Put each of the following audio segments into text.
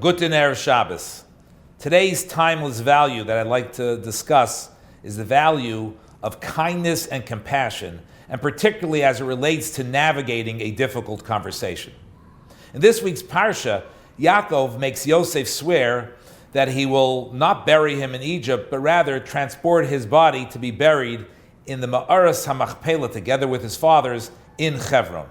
Guten Erev Shabbos. Today's timeless value that I'd like to discuss is the value of kindness and compassion, and particularly as it relates to navigating a difficult conversation. In this week's Parsha, Yaakov makes Yosef swear that he will not bury him in Egypt, but rather transport his body to be buried in the Ma'aras HaMachpelah together with his fathers in Hebron.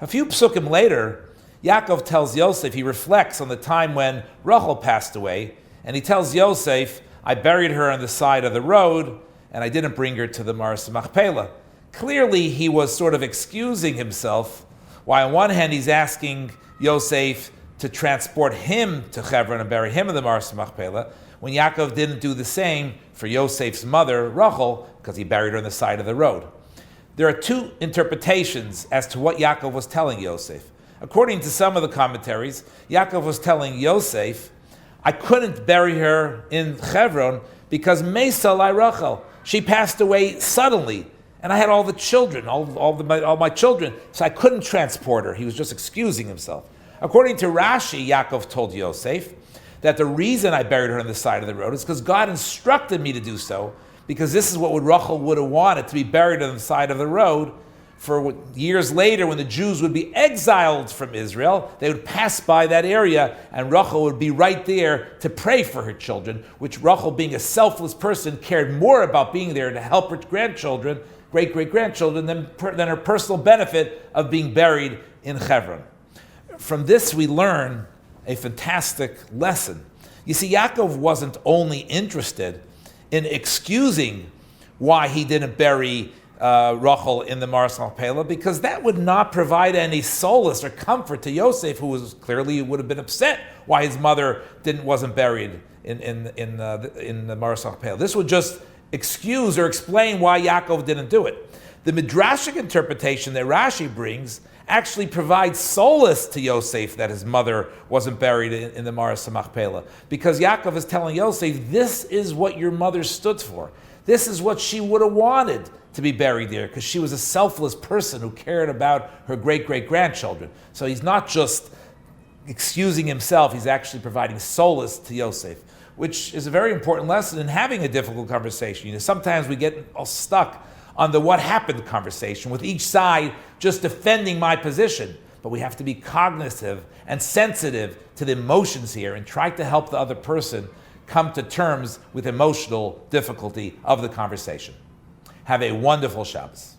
A few psukim later, Yaakov tells Yosef, he reflects on the time when Rachel passed away, and he tells Yosef, I buried her on the side of the road, and I didn't bring her to the Ma'aras HaMachpelah. Clearly, he was sort of excusing himself, while on one hand he's asking Yosef to transport him to Hebron and bury him in the Ma'aras HaMachpelah, when Yaakov didn't do the same for Yosef's mother, Rachel, because he buried her on the side of the road. There are two interpretations as to what Yaakov was telling Yosef. According to some of the commentaries, Yaakov was telling Yosef, I couldn't bury her in Hebron because Mesa Lai Rachel. She passed away suddenly, and I had all the children, all my children, so I couldn't transport her. He was just excusing himself. According to Rashi, Yaakov told Yosef that the reason I buried her on the side of the road is because God instructed me to do so, because this is what Rachel would have wanted, to be buried on the side of the road. For years later, when the Jews would be exiled from Israel, they would pass by that area, and Rachel would be right there to pray for her children, which Rachel, being a selfless person, cared more about being there to help her grandchildren, great-great-grandchildren, than her personal benefit of being buried in Hebron. From this, we learn a fantastic lesson. You see, Yaakov wasn't only interested in excusing why he didn't bury Rachel in the Ma'aras HaMachpelah, because that would not provide any solace or comfort to Yosef, who was clearly would have been upset why his mother wasn't buried in the Ma'aras HaMachpelah. This would just excuse or explain why Yaakov didn't do it. The midrashic interpretation that Rashi brings actually provides solace to Yosef that his mother wasn't buried in the Ma'aras HaMachpelah, because Yaakov is telling Yosef, this is what your mother stood for. This is what she would have wanted to be buried there, because she was a selfless person who cared about her great-great-grandchildren. So he's not just excusing himself, he's actually providing solace to Yosef, which is a very important lesson in having a difficult conversation. You know, sometimes we get all stuck on the what happened conversation, with each side just defending my position. But we have to be cognitive and sensitive to the emotions here and try to help the other person come to terms with emotional difficulty of the conversation. Have a wonderful Shabbos.